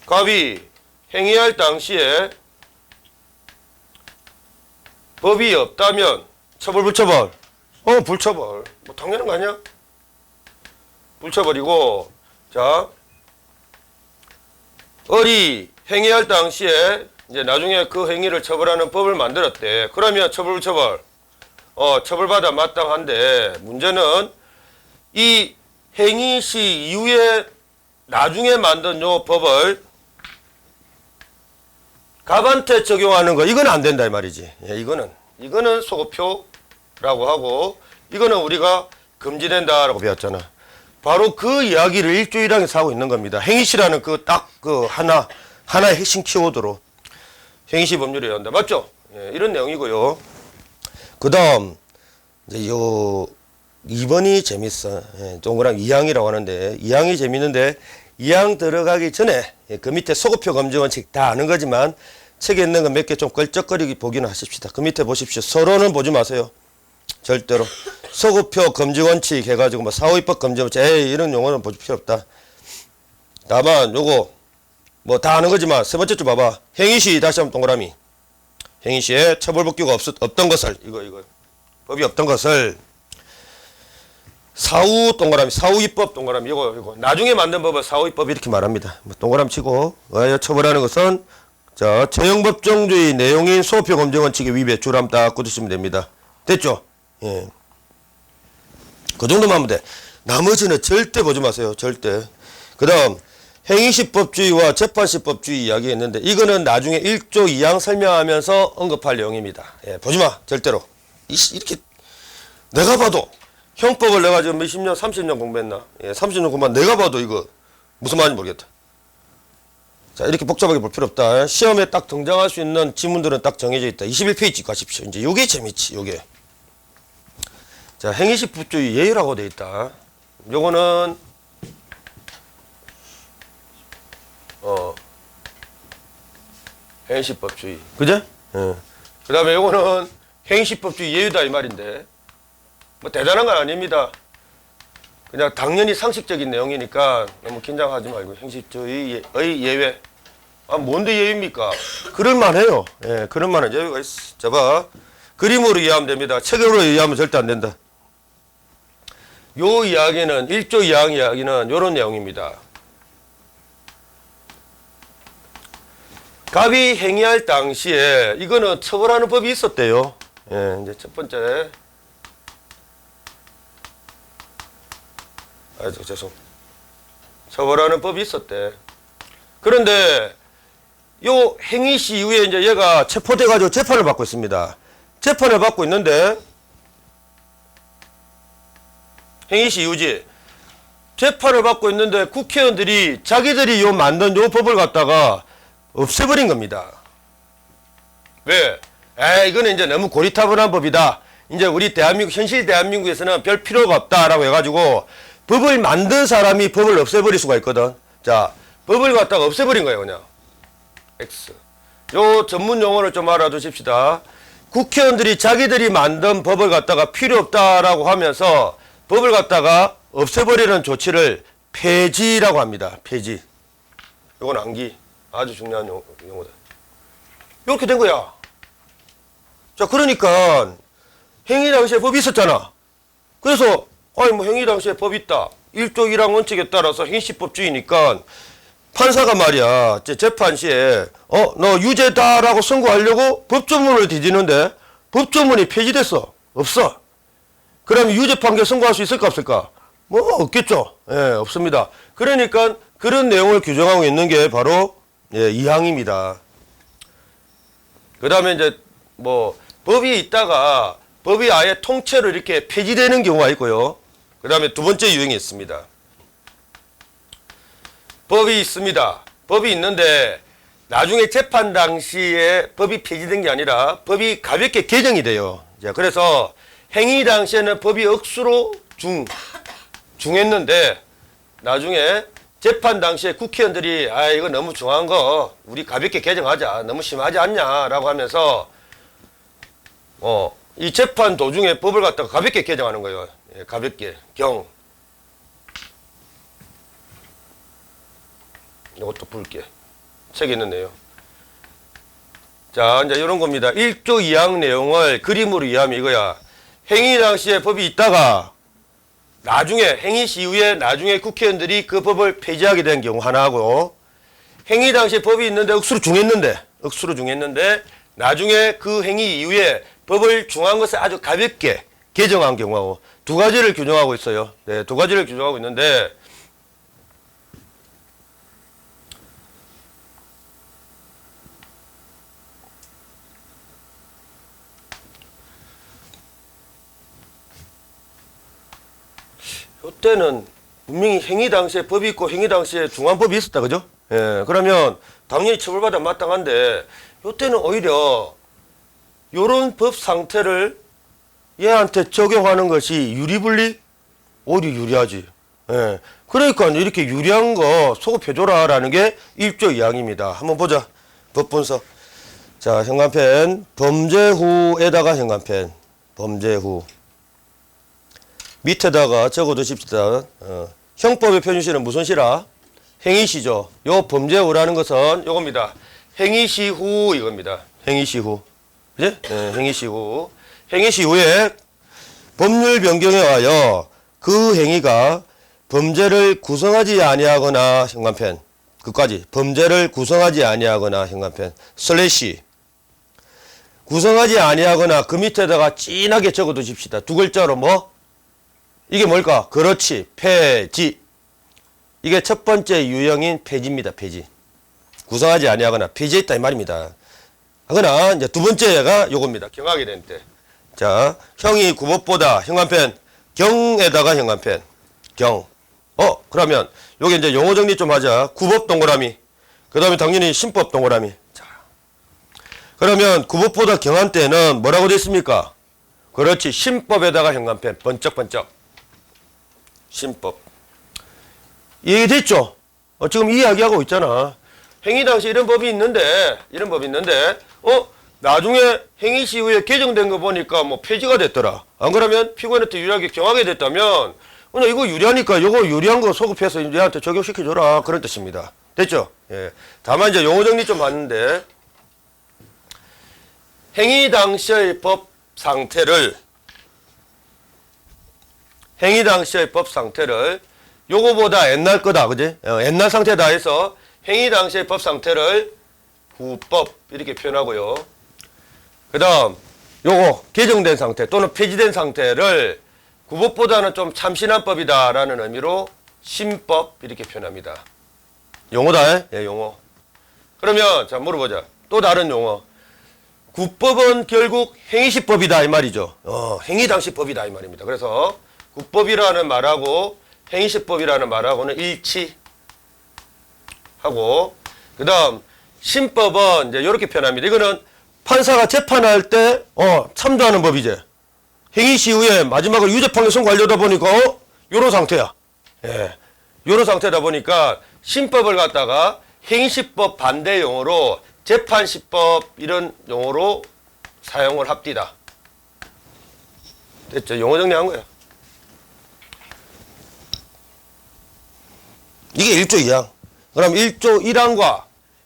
갑이 행위할 당시에 법이 없다면 처벌 불처벌. 불처벌. 뭐 당연한 거 아니야? 불처벌이고 자 을이 행위할 당시에 이제 나중에 그 행위를 처벌하는 법을 만들었대. 그러면 처벌 불처벌. 처벌받아 마땅한데 문제는 이 행위 시 이후에 나중에 만든 요 법을 갑한테 적용하는 거 이건 안 된다 이 말이지. 예, 이거는 소급표라고 하고 이거는 우리가 금지된다라고 배웠잖아. 바로 그 이야기를 1조 1항에서 하고 있는 겁니다. 행위시라는 하나의 핵심 키워드로 행위시 법률에 의한다. 맞죠? 예, 이런 내용이고요. 그 다음, 이제 요, 2번이 재밌어. 예, 동그라미 2항이라고 하는데, 2항이 재밌는데, 2항 들어가기 전에, 예, 그 밑에 소급표 검증 원칙 다 아는 거지만, 책에 있는 거 몇 개 좀 끌적거리기 보기는 하십시다. 그 밑에 보십시오. 서론은 보지 마세요. 절대로. 소급표 검증 원칙 해가지고, 뭐, 사후입법 검증 원칙, 에이, 이런 용어는 볼 필요 없다. 다만, 요거, 뭐, 다 아는 거지만, 세 번째 줄 봐봐. 행위시, 다시 한번 동그라미. 행위시에 처벌법규가 없던 것을, 이거. 법이 없던 것을, 사후 동그라미, 사후입법 동그라미, 이거. 나중에 만든 법을 사후입법 이렇게 말합니다. 뭐 동그라미 치고, 의하여 처벌하는 것은, 자, 재형법정주의 내용인 소표 검증 원칙에 위배 줄함 딱 굳으시면 됩니다. 됐죠? 예. 그 정도만 하면 돼. 나머지는 절대 보지 마세요. 절대. 그 다음, 행위시법주의와 재판시법주의 이야기했는데, 이거는 나중에 1조 2항 설명하면서 언급할 내용입니다. 예, 보지 마. 절대로. 이렇게, 내가 봐도, 형법을 내가 지금 몇십 년, 30년 공부했나? 예, 30년 공부한 내가 봐도 이거 무슨 말인지 모르겠다. 자, 이렇게 복잡하게 볼 필요 없다. 시험에 딱 등장할 수 있는 지문들은 딱 정해져 있다. 21페이지 가십시오. 이제 요게 재밌지, 요게. 자, 행위시법주의 예의라고 돼 있다. 요거는, 행위시법주의. 그제? 예. 그 다음에 요거는 행위시법주의 예의다 이 말인데, 뭐 대단한 건 아닙니다. 그냥 당연히 상식적인 내용이니까 너무 긴장하지 말고 행위시법주의의 예외. 아, 뭔데 예외입니까? 그럴만해요. 예, 그럴만한 예외가 있어. 자, 봐. 그림으로 이해하면 됩니다. 책으로 이해하면 절대 안 된다. 요 이야기는 1조 2항 이야기는 요런 내용입니다. 갑이 행위할 당시에 이거는 처벌하는 법이 있었대요. 예, 이제 첫 번째. 죄송. 처벌하는 법이 있었대. 그런데 요 행위 시 이후에 이제 얘가 체포돼 가지고 재판을 받고 있습니다. 재판을 받고 있는데 행위 시 이후지. 재판을 받고 있는데 국회의원들이 자기들이 요 만든 요 법을 갖다가 없애버린 겁니다. 왜? 이거는 이제 너무 고리타분한 법이다. 이제 우리 대한민국, 현실 대한민국에서는 별 필요가 없다라고 해가지고 법을 만든 사람이 법을 없애버릴 수가 있거든. 자, 법을 갖다가 없애버린 거예요, 그냥. X. 요 전문 용어를 좀 알아두십시다. 국회의원들이 자기들이 만든 법을 갖다가 필요 없다라고 하면서 법을 갖다가 없애버리는 조치를 폐지라고 합니다. 폐지. 요건 암기. 아주 중요한 용어다. 이렇게 된 거야. 자, 그러니까 행위 당시에 법이 있었잖아. 그래서 뭐 행위 당시에 법이 있다. 1조 1항 원칙에 따라서 행위시법주의니까 판사가 말이야, 재판 시에 너 유죄다라고 선고하려고 법조문을 뒤지는데 법조문이 폐지됐어. 없어. 그럼 유죄 판결 선고할 수 있을까 없을까? 뭐 없겠죠. 예, 없습니다. 그러니까 그런 내용을 규정하고 있는 게 바로 2항입니다. 그 다음에 이제 뭐 법이 있다가 법이 아예 통째로 이렇게 폐지되는 경우가 있고요. 그 다음에 두 번째 유형이 있습니다. 법이 있습니다. 법이 있는데 나중에 재판 당시에 법이 폐지된 게 아니라 법이 가볍게 개정이 돼요. 자, 그래서 행위 당시에는 법이 억수로 중했는데 나중에 재판 당시에 국회의원들이 이거 너무 중한 거 우리 가볍게 개정하자. 너무 심하지 않냐라고 하면서 이 재판 도중에 법을 갖다가 가볍게 개정하는 거예요. 예, 가볍게 이것도 볼게. 책에 있는 내용. 자, 이제 이런 겁니다. 1조 2항 내용을 그림으로 이해하면 이거야. 행위 당시에 법이 있다가 나중에 행위 시 이후에 나중에 국회의원들이 그 법을 폐지하게 된 경우 하나하고 행위 당시에 법이 있는데 억수로 중했는데 나중에 그 행위 이후에 법을 중한 것을 아주 가볍게 개정한 경우하고 두 가지를 규정하고 있어요. 네, 두 가지를 규정하고 있는데 이때는 분명히 행위 당시에 법이 있고 행위 당시에 중한 법이 있었다, 그죠? 예, 그러면 당연히 처벌받아 마땅한데 이때는 오히려 요런 법 상태를 얘한테 적용하는 것이 유리불리? 오히려 유리하지. 예. 그러니까 이렇게 유리한 거 소급해줘라라는 게 1조 2항입니다. 한번 보자. 법분석. 자, 현관펜. 범죄 후에다가 현관펜. 범죄 후. 밑에다가 적어두십시다. 형법의 표준시는 무슨 시라? 행위시죠. 요 범죄 후라는 것은 요겁니다. 행위시 후 이겁니다. 행위시 후. 그지? 네, 행위시 후. 행위시 후에 법률 변경에 의하여 그 행위가 범죄를 구성하지 아니하거나 현관펜. 끝까지. 범죄를 구성하지 아니하거나 현관펜. 슬래시. 구성하지 아니하거나 그 밑에다가 진하게 적어두십시다. 두 글자로 뭐? 이게 뭘까? 그렇지. 폐지. 이게 첫 번째 유형인 폐지입니다. 폐지. 구성하지 아니하거나 폐지했다 이 말입니다. 하거나 이제 두 번째가 요겁니다. 경하게 된 때. 자, 형이 구법보다 현관펜 경에다가 현관펜 경. 그러면 요게 이제 용어 정리 좀 하자. 구법 동그라미. 그다음에 당연히 신법 동그라미. 자. 그러면 구법보다 경한 때는 뭐라고 돼 있습니까? 그렇지. 신법에다가 현관펜 번쩍번쩍. 신법. 이해됐죠? 지금 이야기하고 있잖아. 행위 당시 이런 법이 있는데, 나중에 행위 시후에 개정된 거 보니까 뭐 폐지가 됐더라. 안 그러면 피고인한테 유리하게 경하게 됐다면, 그냥 이거 유리하니까 이거 유리한 거 소급해서 얘한테 적용시켜줘라. 그런 뜻입니다. 됐죠? 예. 다만 이제 용어 정리 좀 하는데, 행위 당시의 법 상태를 요거보다 옛날 거다, 그지? 옛날 상태다 해서 행위 당시의 법 상태를 후법 이렇게 표현하고요. 그 다음 요거 개정된 상태 또는 폐지된 상태를 구법보다는 좀 참신한 법이다라는 의미로 신법 이렇게 표현합니다. 용어다, 예, 용어. 그러면 자 물어보자. 또 다른 용어. 구법은 결국 행위시법이다 이 말이죠. 행위 당시 법이다 이 말입니다. 그래서 구법이라는 말하고 행위시법이라는 말하고는 일치하고, 그 다음 신법은 이제 이렇게 표현합니다. 이거는 판사가 재판할 때 참조하는 법이지. 행위시 후에 마지막으로 유죄판결 선고하려다 보니까 요런 상태야. 예, 요런 상태다 보니까 신법을 갖다가 행위시법 반대 용어로 재판시법 이런 용어로 사용을 합디다. 됐죠? 용어 정리한 거야. 이게 1조 2항. 그럼 1조 1항과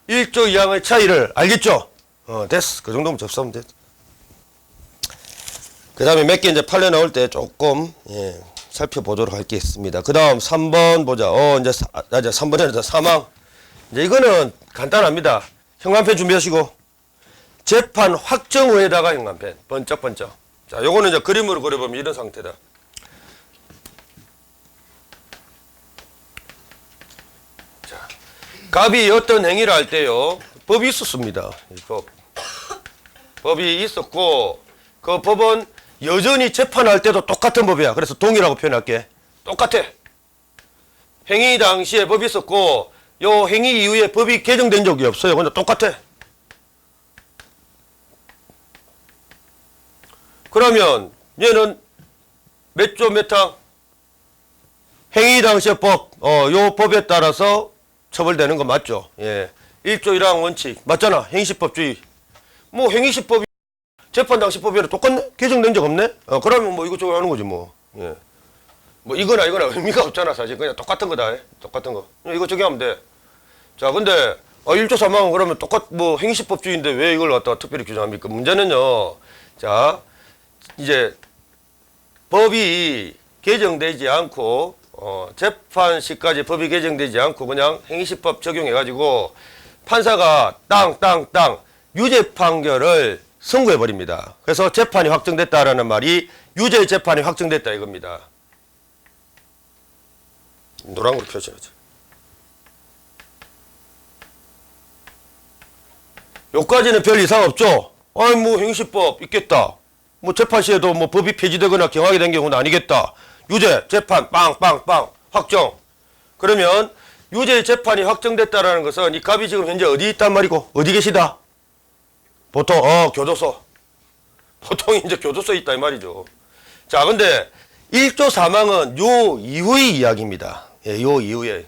1조 2항의 차이를 알겠죠? 됐어. 그 정도면 접수하면 됐어. 그 다음에 몇 개 이제 판례 나올 때 조금, 살펴보도록 하겠습니다. 그 다음 3번 보자. 이제 3번에는 사망. 이제 이거는 간단합니다. 현관펜 준비하시고. 재판 확정 후에다가 현관펜. 번쩍번쩍. 자, 요거는 이제 그림으로 그려보면 이런 상태다. 갑이 어떤 행위를 할 때요, 법이 있었습니다. 법이 있었고, 그 법은 여전히 재판할 때도 똑같은 법이야. 그래서 동일하고 표현할게. 똑같아. 행위 당시에 법이 있었고, 요 행위 이후에 법이 개정된 적이 없어요. 근데 똑같아. 그러면 얘는 몇 조 몇 항? 행위 당시의 법, 요 법에 따라서 처벌되는 거 맞죠? 예. 1조 1항 원칙. 맞잖아. 행위시법주의. 뭐 행위시법이 재판 당시 법이랑 똑같네? 개정된 적 없네? 그러면 뭐 이것저것 하는 거지 뭐. 예. 뭐 이거나 의미가 없잖아. 사실 그냥 똑같은 거다. 똑같은 거. 이거 적용하면 돼. 자, 근데 1조 3항은 그러면 뭐 행위시법주의인데 왜 이걸 갖다가 특별히 규정합니까? 문제는요. 자, 이제 법이 개정되지 않고 재판시까지 법이 개정되지 않고 그냥 행위시법 적용해가지고 판사가 땅 유죄 판결을 선고해버립니다. 그래서 재판이 확정됐다라는 말이 유죄 재판이 확정됐다 이겁니다. 노란으로 표시하죠. 요까지는 별 이상 없죠? 뭐 행위시법 있겠다. 뭐 재판 시에도 뭐 법이 폐지되거나 경하게 된 경우는 아니겠다. 유죄, 재판, 빵, 확정. 그러면 유죄 재판이 확정됐다라는 것은 이 갑이 지금 현재 어디 있단 말이고, 어디 계시다? 보통, 교도소. 보통 이제 교도소에 있다 이 말이죠. 자, 근데 1조 사망은 요 이후의 이야기입니다. 예, 요 이후에.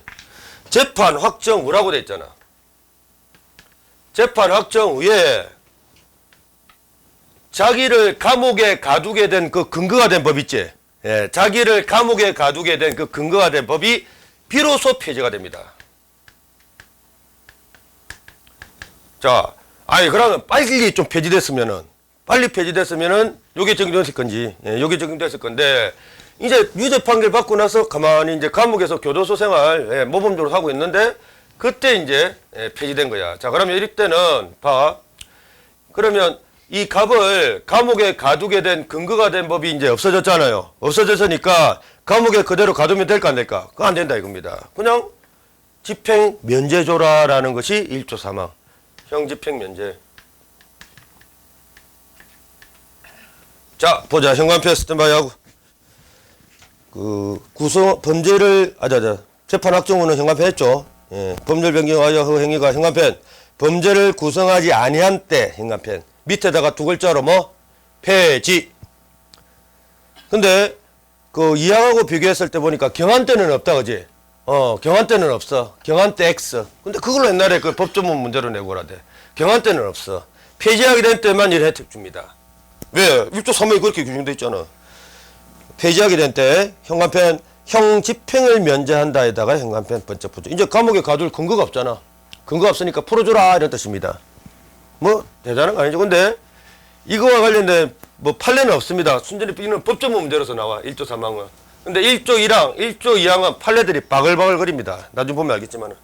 재판 확정 후라고 돼 있잖아. 재판 확정 후에 자기를 감옥에 가두게 된 그 근거가 된 법 있지? 예, 자기를 감옥에 가두게 된 그 근거가 된 법이 비로소 폐지가 됩니다. 자, 아니, 그러면 빨리 좀 빨리 폐지됐으면은 요게 적용됐을 건지, 예, 요게 적용됐을 건데, 이제 유죄 판결 받고 나서 가만히 이제 감옥에서 교도소 생활, 예, 모범적으로 하고 있는데, 그때 이제, 예, 폐지된 거야. 자, 그러면 이럴 때는, 그러면 이 갑을 감옥에 가두게 된 근거가 된 법이 이제 없어졌잖아요. 없어졌으니까 감옥에 그대로 가두면 될까 안 될까? 그거 안 된다 이겁니다. 그냥 집행 면제 줘라라는 것이 1조 사망. 형 집행 면제. 자, 보자. 현관표 스탠바이하고. 범죄를, 재판 확정 후는 현관표 했죠. 예, 법률 변경하여 그 행위가 현관편. 범죄를 구성하지 아니한 때 현관편. 밑에다가 두 글자로 뭐? 폐지. 근데, 이항하고 비교했을 때 보니까 경한 때는 없다, 그지? 경한 때는 없어. 경한 때 X. 근데 그걸 옛날에 그 법조문 문제로 내고 그러대. 경한 때는 없어. 폐지하게 된 때만 이 혜택 줍니다. 왜? 1조 3항이 그렇게 규정돼 있잖아. 폐지하게 된 때, 현관편, 형 집행을 면제한다에다가 현관편 번째 부조. 이제 감옥에 가둘 근거가 없잖아. 근거 없으니까 풀어줘라, 이런 뜻입니다. 뭐, 대단한 거 아니죠. 근데, 이거와 관련된, 판례는 없습니다. 순전히 이는 법조문 문제로서 나와, 1조 3항은. 근데 1조 1항, 1조 2항은 판례들이 바글바글 거립니다. 나중에 보면 알겠지만.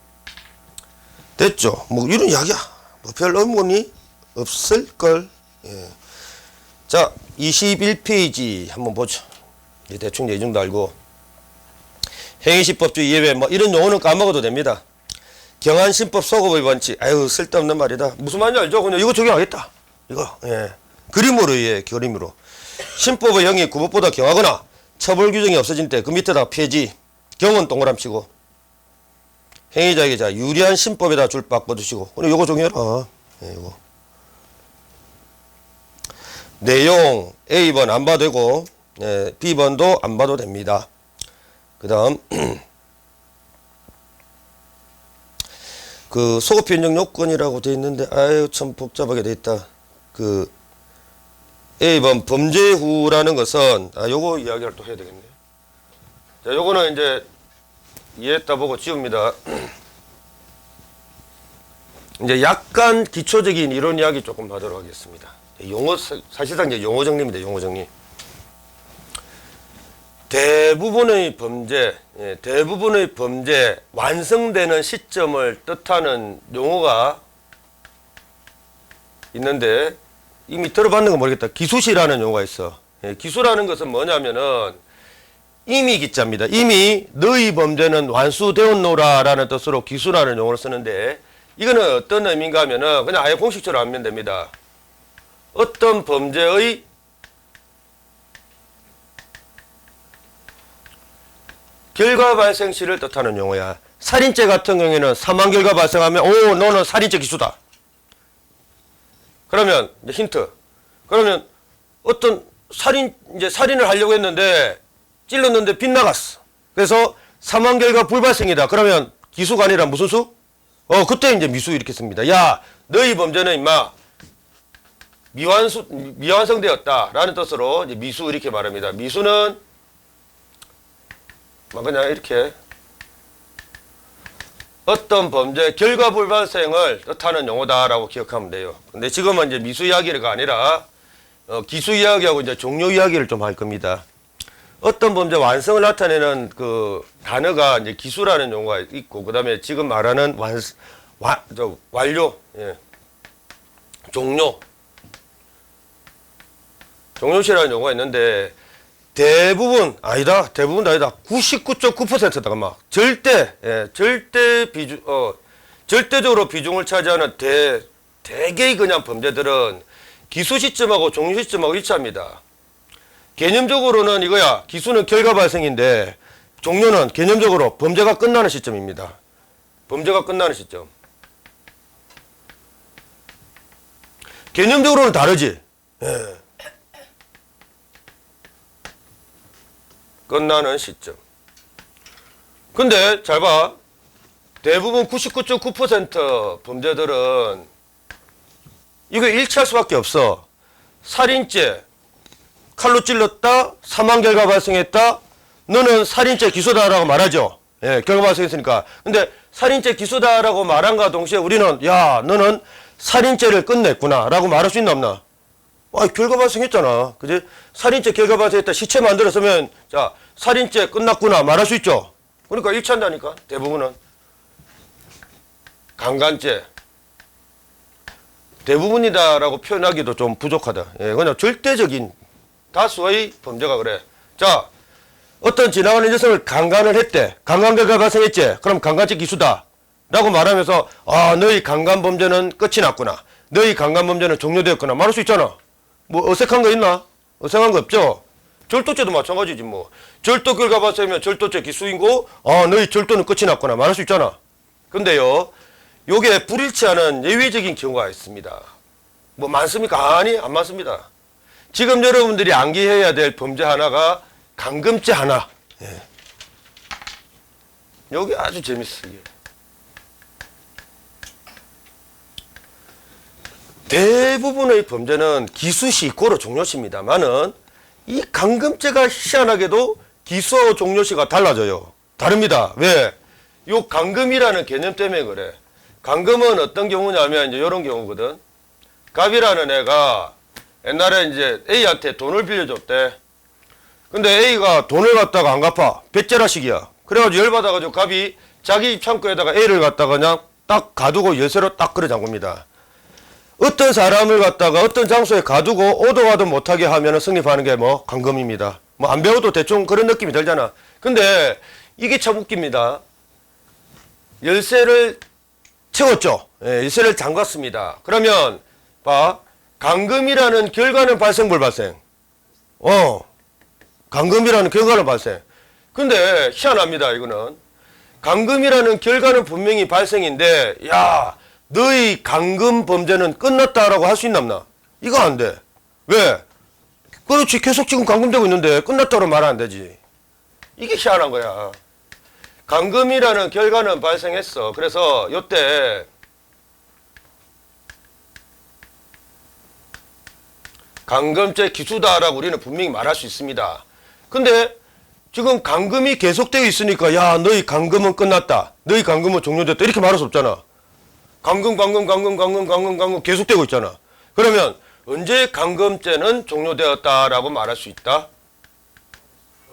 됐죠. 이런 이야기야. 별 의문이 없을걸. 예. 자, 21페이지 한번 보죠. 대충 내용도 알고. 행위시법주 예외, 이런 용어는 까먹어도 됩니다. 경한신법 소급의 원칙. 아유, 쓸데없는 말이다. 무슨 말인지 알죠? 그냥 이거 적용하겠다. 이거, 예. 그림으로, 예, 그림으로. 신법의 형이 구법보다 경하거나 처벌 규정이 없어진 때 그 밑에다가 폐지. 경은 동그라미 치고. 행위자에게 유리한 신법에다 줄 바꿔주시고. 그럼 요거 적용해라. 예, 이거. 내용 A번 안 봐도 되고, 예, B번도 안 봐도 됩니다. 그 다음, 소급 변경 요건이라고 돼 있는데, 아유, 참 복잡하게 돼 있다. A번 범죄 후라는 것은, 요거 이야기를 또 해야 되겠네. 자, 요거는 이제 이해했다 보고 지웁니다. 이제 약간 기초적인 이론 이야기 조금 하도록 하겠습니다. 용어, 사실상 이제 용어 정리입니다. 용어 정리. 대부분의 범죄, 완성되는 시점을 뜻하는 용어가 있는데, 이미 들어봤는 거 모르겠다. 기수시라는 용어가 있어. 예, 기수라는 것은 뭐냐면은, 이미 기자입니다. 이미 너희 범죄는 완수되었노라라는 뜻으로 기수라는 용어를 쓰는데, 이거는 어떤 의미인가 하면은, 그냥 아예 공식처럼 하면 됩니다. 어떤 범죄의 결과 발생 시를 뜻하는 용어야. 살인죄 같은 경우에는 사망 결과 발생하면 오, 너는 살인죄 기수다. 그러면 이제 힌트. 그러면 어떤 살인을 하려고 했는데 찔렀는데 빗나갔어. 그래서 사망 결과 불발생이다. 그러면 기수가 아니라 무슨 수? 그때 이제 미수 이렇게 씁니다. 야, 너희 범죄는 임마 미완성되었다라는 뜻으로 이제 미수 이렇게 말합니다. 미수는 그냥 이렇게 어떤 범죄 결과 불발생을 뜻하는 용어다라고 기억하면 돼요. 근데 지금은 이제 미수 이야기가 아니라 기수 이야기하고 이제 종료 이야기를 좀 할 겁니다. 어떤 범죄 완성을 나타내는 그 단어가 이제 기수라는 용어가 있고, 그 다음에 지금 말하는 완료, 예. 종료시라는 용어가 있는데, 대부분도 아니다. 99.9%다가 막 절대적으로 비중을 차지하는 대개의 그냥 범죄들은 기수 시점하고 종료 시점하고 일치합니다. 개념적으로는 이거야. 기수는 결과 발생인데 종료는 개념적으로 범죄가 끝나는 시점입니다. 범죄가 끝나는 시점. 개념적으로는 다르지. 예. 끝나는 시점. 근데 잘 봐. 대부분 99.9% 범죄들은 이거 일치할 수밖에 없어. 살인죄, 칼로 찔렀다, 사망 결과 발생했다, 너는 살인죄 기소다라고 말하죠. 예, 결과 발생했으니까. 근데 살인죄 기소다라고 말한과 동시에 우리는 야, 너는 살인죄를 끝냈구나 라고 말할 수 있나 없나? 아, 결과 발생했잖아. 그지? 살인죄 결과 발생했다. 시체 만들었으면 자, 살인죄 끝났구나 말할 수 있죠. 그러니까 일치한다니까. 대부분은. 강간죄. 대부분이다라고 표현하기도 좀 부족하다. 예, 그냥 절대적인 다수의 범죄가 그래. 자, 어떤 지나가는 여성을 강간을 했대. 강간 결과 발생했지. 그럼 강간죄 기수다. 라고 말하면서 아, 너희 강간 범죄는 끝이 났구나. 너희 강간 범죄는 종료되었구나. 말할 수 있잖아. 뭐 어색한 거 있나? 어색한 거 없죠? 절도죄도 마찬가지지 뭐. 절도 결과 발생하면 절도죄 기수인고 아, 너희 절도는 끝이 났구나. 말할 수 있잖아. 근데요. 요게 불일치하는 예외적인 경우가 있습니다. 뭐 많습니까? 아니, 안 많습니다. 지금 여러분들이 암기해야 될 범죄 하나가 감금죄 하나. 예. 요게 아주 재밌어요. 대부분의 범죄는 기수시 고로 종료시입니다만은 이 감금죄가 희한하게도 기수 종료시가 달라져요. 다릅니다. 왜? 요 감금이라는 개념 때문에 그래. 감금은 어떤 경우냐면 이제 이런 경우거든. 갑이라는 애가 옛날에 이제 A한테 돈을 빌려줬대. 근데 A가 돈을 갖다가 안 갚아. 배째라식이야. 그래가지고 열받아가지고 갑이 자기 창고에다가 A를 갖다가 그냥 딱 가두고 열쇠로 딱 끌어 잠굽니다. 어떤 사람을 갖다가 어떤 장소에 가두고 오도 가도 못하게 하면 성립하는 게 뭐 감금입니다. 뭐 안 배워도 대충 그런 느낌이 들잖아. 근데 이게 참 웃깁니다. 열쇠를 채웠죠. 예, 열쇠를 잠갔습니다. 그러면 봐. 감금이라는 결과는 발생 불발생? 감금이라는 결과는 발생. 근데 희한합니다. 이거는. 감금이라는 결과는 분명히 발생인데 야, 너희 감금 범죄는 끝났다라고 할 수 있나 없나? 이거 안 돼. 왜? 그렇지. 계속 지금 감금되고 있는데 끝났다고 말 안 되지. 이게 희한한 거야. 감금이라는 결과는 발생했어. 그래서 요때 감금죄 기수다라고 우리는 분명히 말할 수 있습니다. 근데 지금 감금이 계속되어 있으니까 야, 너희 감금은 끝났다. 너희 감금은 종료됐다. 이렇게 말할 수 없잖아. 감금 계속되고 있잖아. 그러면 언제 감금죄는 종료되었다라고 말할 수 있다?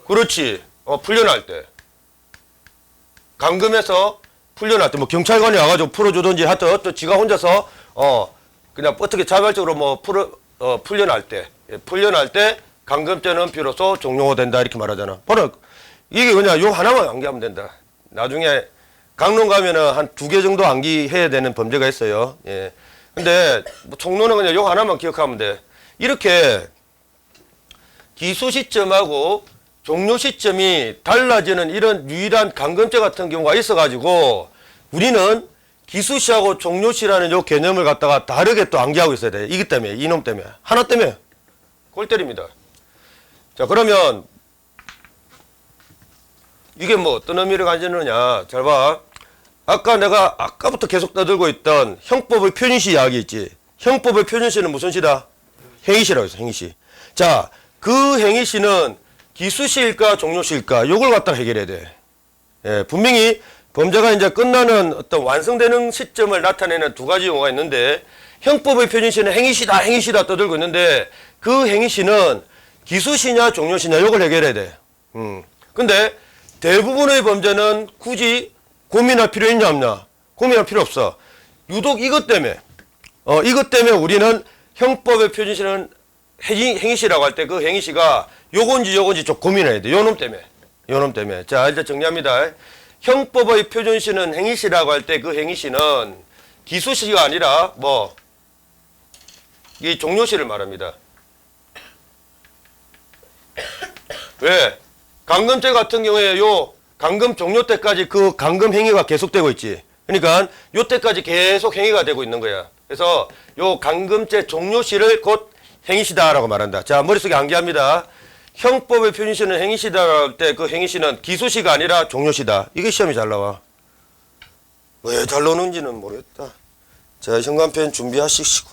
그렇지. 풀려날 때. 감금해서 풀려날 때, 뭐 경찰관이 와가지고 풀어주든지 하여튼 어떤 지가 혼자서 그냥 어떻게 자발적으로 뭐 풀려날 때, 풀려날 때 감금죄는 비로소 종료가 된다 이렇게 말하잖아. 바로 이게 그냥 요 하나만 암기하면 된다. 나중에 강론 가면은 한 2개 정도 암기해야 되는 범죄가 있어요. 예. 근데 뭐 총론은 그냥 요 하나만 기억하면 돼. 이렇게 기소 시점하고 종료 시점이 달라지는 이런 유일한 감금죄 같은 경우가 있어가지고 우리는 기수시하고 종료시라는 요 개념을 갖다가 다르게 또 암기하고 있어야 돼. 이기 때문에, 이놈 때문에. 하나 때문에. 골 때립니다. 자, 그러면 이게 뭐 어떤 의미를 가지느냐. 잘 봐. 아까 내가 아까부터 계속 떠들고 있던 형법의 표준시 이야기 있지. 형법의 표준시는 무슨 시다? 행위시라고 했어, 행위시. 자, 그 행위시는 기수시일까 종료시일까 요걸 갖다 해결해야 돼. 예, 분명히 범죄가 이제 끝나는 어떤 완성되는 시점을 나타내는 2가지 용어가 있는데 형법의 표준시는 행위시다 떠들고 있는데 그 행위시는 기수시냐 종료시냐 요걸 해결해야 돼. 근데 대부분의 범죄는 굳이 고민할 필요 있냐 없냐? 고민할 필요 없어. 유독 이것 때문에 우리는 형법의 표준시는 행위시라고 할 때 그 행위시가 요건지 좀 고민해야 돼. 요놈 때문에. 자, 이제 정리합니다. 형법의 표준시는 행위시라고 할 때 그 행위시는 기수시가 아니라 뭐 이 종료시를 말합니다. 왜? 감금죄 같은 경우에 요 감금 종료 때까지 그 감금 행위가 계속되고 있지. 그러니까 요 때까지 계속 행위가 되고 있는 거야. 그래서 요 감금죄 종료시를 곧 행위시다라고 말한다. 자, 머릿속에 암기합니다. 형법의 표준시는 행위시다라고 할 때 그 행위시는 기수시가 아니라 종료시다. 이게 시험이 잘 나와. 왜 잘 나오는지는 모르겠다. 자, 현관편 준비하시고.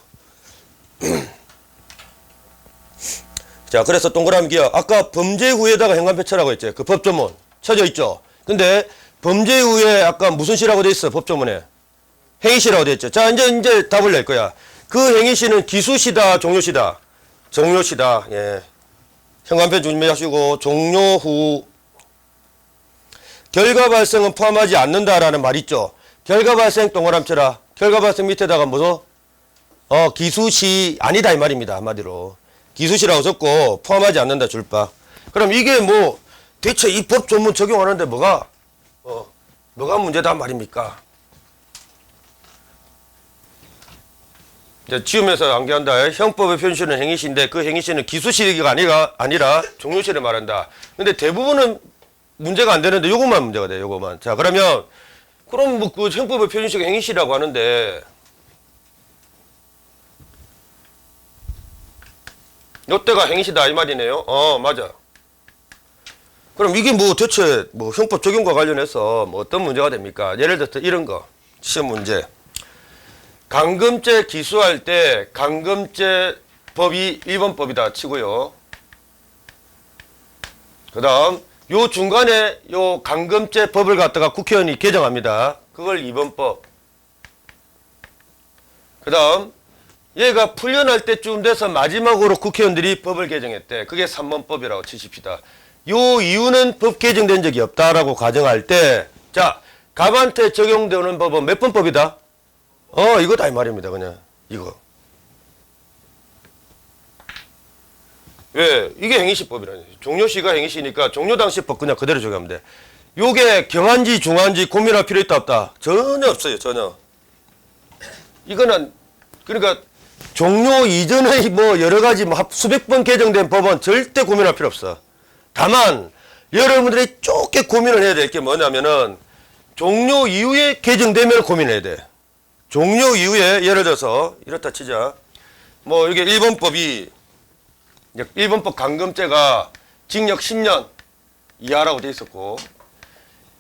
자, 그래서 동그라미 기억. 아까 범죄 후에다가 현관편 쳐라고 했죠. 그 법조문 쳐져 있죠. 근데 범죄 후에 아까 무슨 시라고 돼 있어? 법조문에 행위시라고 돼 있죠. 자, 이제 답을 낼 거야. 그 행위시는 기수시다, 종료시다. 종료시다. 예. 현관편 준비하시고 종료 후 결과 발생은 포함하지 않는다라는 말 있죠. 결과 발생 동그라미 쳐라. 결과 발생 밑에다가 뭐죠? 기수시 아니다 이 말입니다. 한마디로 기수시라고 적고 포함하지 않는다 줄바. 그럼 이게 뭐 대체 이 법 조문 적용하는데 뭐가 문제다 말입니까? 이제 지으면서 암기한다. 형법의 표준시는 행위시인데 그 행위시는 기수시가 아니라 종료시를 말한다. 근데 대부분은 문제가 안 되는데 요것만 문제가 돼. 요것만. 자, 그러면 그럼 뭐 그 형법의 표준시가 행위시라고 하는데 요때가 행위시다 이 말이네요. 맞아. 그럼 이게 뭐 대체 뭐 형법 적용과 관련해서 뭐 어떤 문제가 됩니까? 예를 들어서 이런 거 시험 문제. 강금죄 기수할 때 강금죄 법이 1번법이다 치고요. 그 다음 요 중간에 요 강금죄 법을 갖다가 국회의원이 개정합니다. 그걸 2번법. 그 다음 얘가 풀려날 때쯤 돼서 마지막으로 국회의원들이 법을 개정했대. 그게 3번법이라고 치십시다. 요 이유는 법 개정된 적이 없다라고 가정할 때, 자, 갑한테 적용되는 법은 몇 번법이다? 이거다 이 말입니다. 그냥 이거. 왜? 이게 행위시법이라니. 종료시가 행위시니까 종료 당시 법 그냥 그대로 적용하면 돼. 요게 경한지 중한지 고민할 필요 있다 없다? 전혀 없어요. 전혀. 이거는 그러니까 종료 이전의 뭐 여러 가지 뭐 수백 번 개정된 법은 절대 고민할 필요 없어. 다만 여러분들이 좁게 고민을 해야 될 게 뭐냐면은 종료 이후에 개정되면 고민해야 돼. 종료 이후에 예를 들어서 이렇다 치자. 뭐 이게 1번법이 1번법 강금죄가 징역 10년 이하라고 돼 있었고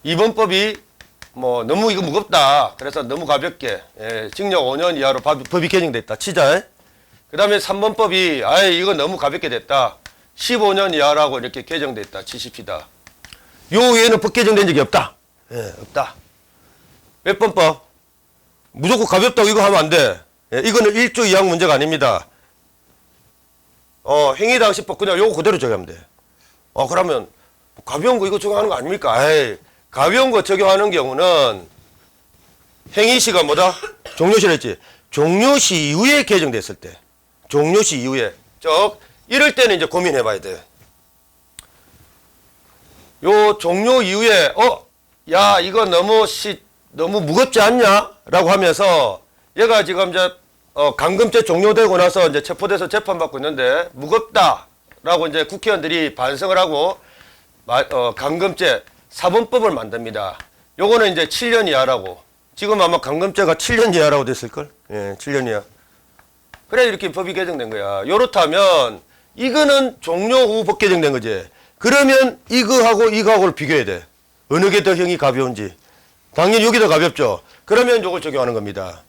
2번법이 뭐 너무 이거 무겁다. 그래서 너무 가볍게 징역 5년 이하로 법이 개정됐다 치자. 그 다음에 3번법이 아예 이거 너무 가볍게 됐다. 15년 이하라고 이렇게 개정됐다 치십시다. 요 외에는 법 개정된 적이 없다. 없다. 몇 번법? 무조건 가볍다고 이거 하면 안 돼. 이거는 1조 2항 문제가 아닙니다. 행위당시법 그냥 요거 그대로 적용하면 돼. 그러면 가벼운 거 이거 적용하는 거 아닙니까? 에이, 가벼운 거 적용하는 경우는 행위시가 뭐다? 종료시를 했지. 종료시 이후에 개정됐을 때. 종료시 이후에. 이럴 때는 이제 고민해 봐야 돼. 요 종료 이후에 야 이거 너무 무겁지 않냐? 라고 하면서 얘가 지금 이제 강금죄 종료되고 나서 이제 체포돼서 재판받고 있는데 무겁다 라고 이제 국회의원들이 반성을 하고 강금죄 4번법을 만듭니다. 요거는 이제 7년 이하라고. 지금 아마 강금죄가 7년 이하라고 됐을걸? 7년 이하. 그래 이렇게 법이 개정된 거야. 요렇다면 이거는 종료 후 법 개정된 거지. 그러면 이거하고를 비교해야 돼. 어느 게 더 형이 가벼운지. 당연히 여기 더 가볍죠. 그러면 요걸 적용하는 겁니다.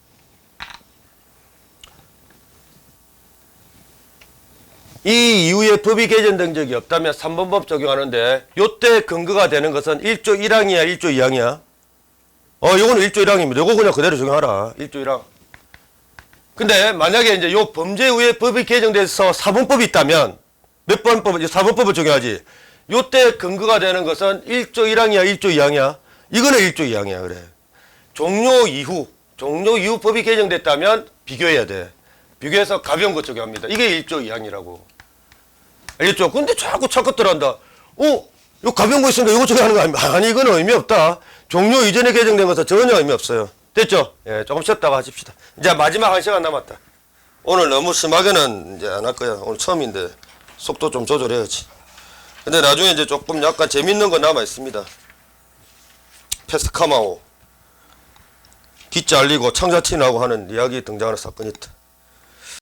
이 이후에 법이 개정된 적이 없다면 3번법 적용하는데 요때 근거가 되는 것은 1조 1항이야 1조 2항이야? 요거는 1조 1항입니다. 요거 그냥 그대로 적용하라. 1조 1항. 근데 만약에 이제 요 범죄 후에 법이 개정돼서 4번법이 있다면 몇 번법? 4번법을 적용하지. 요때 근거가 되는 것은 1조 1항이야 1조 2항이야? 이거는 1조 2항이야 그래. 종료 이후 법이 개정됐다면 비교해야 돼. 비교해서 가벼운 것 적용합니다. 이게 1조 2항이라고. 알겠죠? 근데 자꾸 착각들 한다. 요 가벼운 거 있으니까 이거 적용하는 거 아닙니까? 아니 이거는 의미 없다. 종료 이전에 개정된 것은 전혀 의미 없어요. 됐죠? 조금 쉬었다가 하십시다. 이제 마지막 1시간 남았다. 오늘 너무 심하게는 이제 안 할 거야. 오늘 처음인데 속도 좀 조절해야지. 근데 나중에 이제 조금 약간 재밌는 거 남아 있습니다. 패스카마오. 기 잘리고 창자티 나고 하는 이야기 등장하는 사건이 있다.